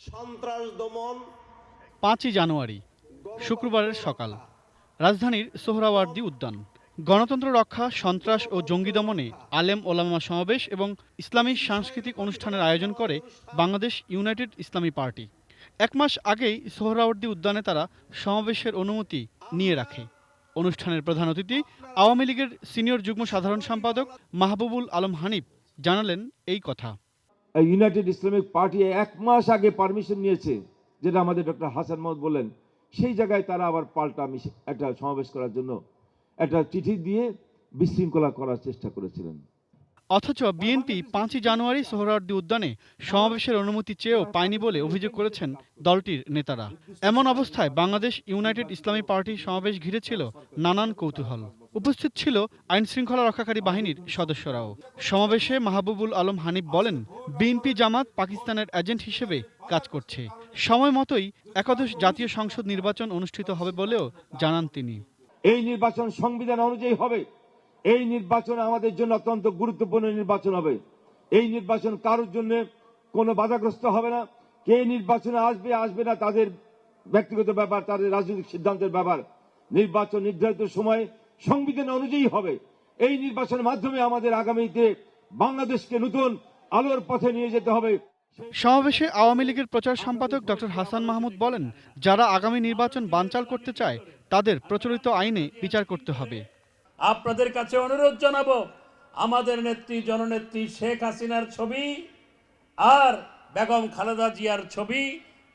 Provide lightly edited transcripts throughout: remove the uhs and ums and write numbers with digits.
সন্ত্রাস দমন। 5ই জানুয়ারি শুক্রবারের সকাল, রাজধানীর সোহরাওয়ার্দী উদ্যান। গণতন্ত্র রক্ষা, সন্ত্রাস ও জঙ্গি দমনে আলেম ওলামা সমাবেশ এবং ইসলামী সাংস্কৃতিক অনুষ্ঠানের আয়োজন করে বাংলাদেশ ইউনাইটেড ইসলামী পার্টি। 1 মাস আগেই সোহরাওয়ার্দী উদ্যানে তারা সমাবেশের অনুমতি নিয়ে রাখে। অনুষ্ঠানের প্রধান অতিথি আওয়ামী লীগের সিনিয়র যুগ্ম সাধারণ সম্পাদক মাহবুবুল আলম হানিফ জানালেন এই কথা। ইউনাইটেড ইসলামিক পার্টি 1 মাস আগে পারমিশন নিয়েছে, যেটা আমাদের ডক্টর হাসান মাহমুদ বললেন। সেই জায়গায় তারা আবার পাল্টা একটা সমাবেশ করার জন্য একটা চিঠি দিয়ে বিশৃঙ্খলা করার চেষ্টা করেছিলেন। অথচ বিএনপি 5ই জানুয়ারি সোহরাওয়ার্দী উদ্যানে সমাবেশের অনুমতি চেয়েও পায়নি বলে অভিযোগ করেছেন দলটির নেতারা। এমন অবস্থায় বাংলাদেশ ইউনাইটেড ইসলামী পার্টির সমাবেশ ঘিরেছিল নানান কৌতূহল। উপস্থিত ছিল আইনশৃঙ্খলা রক্ষাকারী বাহিনীর সদস্যরাও। সমাবেশে মাহবুবুল আলম হানিফ বলেন, বিএনপি জামাত পাকিস্তানের এজেন্ট হিসেবে কাজ করছে। সময় মতোই একাদশ জাতীয় সংসদ নির্বাচন অনুষ্ঠিত হবে বলেও জানান তিনি। এই নির্বাচন সংবিধান অনুযায়ী হবে। এই নির্বাচন আমাদের জন্য অত্যন্ত গুরুত্বপূর্ণ নির্বাচন হবে। এই নির্বাচন কারোর জন্য কোনো বাধাগ্রস্ত হবে না। কে নির্বাচনে আসবে আসবে না তাদের ব্যক্তিগত ব্যাপার, তাদের রাজনৈতিক সিদ্ধান্তের ব্যাপার। নির্বাচন নির্ধারিত সময় সংবিধান অনুযায়ী হবে। এই নির্বাচনের মাধ্যমে আমাদের আগামীতে বাংলাদেশকে নতুন আলোর পথে নিয়ে যেতে হবে। সমাবেশে আওয়ামী লীগের প্রচার সম্পাদক ডক্টর হাসান মাহমুদ বলেন, যারা আগামী নির্বাচন বানচাল করতে চায় তাদের প্রচলিত আইনে বিচার করতে হবে। আপনাদের কাছে অনুরোধ জানাবো, আমাদের নেত্রী জননেত্রী শেখ হাসিনার ছবি আর বেগম খালেদা জিয়ার ছবি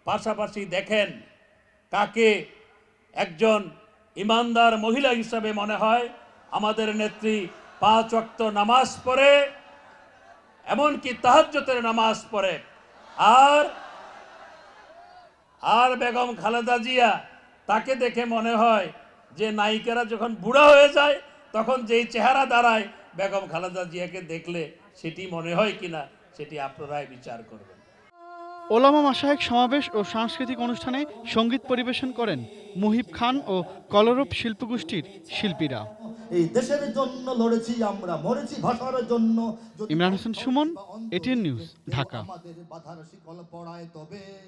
পাশাপাশি দেখেন, কাকে একজন ইমানদার মহিলা হিসাবে মনে হয়। আমাদের নেত্রী 5 ওয়াক্ত নামাজ পড়ে, এমনকি তাহাজ্জুদের নামাজ পড়ে। আর বেগম খালেদা জিয়া, তাকে দেখে মনে হয় যে নায়িকারা যখন বুড়া হয়ে যায় তখন যেই চেহারা দাঁড়ায়, বেগম খালেদা জিয়াকে দেখলে সেটি মনে হয় কিনা সেটি আপনারাই বিচার করবেন। ওলামা মাশায়েখ সমাবেশ ও সাংস্কৃতিক অনুষ্ঠানে সঙ্গীত পরিবেশন করেন মুহিব খান ও কলরব শিল্পগোষ্ঠীর শিল্পীরা। এই দেশের জন্য লড়েছি আমরা, মরেছি ভাষার জন্য। Imran Hossain Suman, ATN news, Dhaka.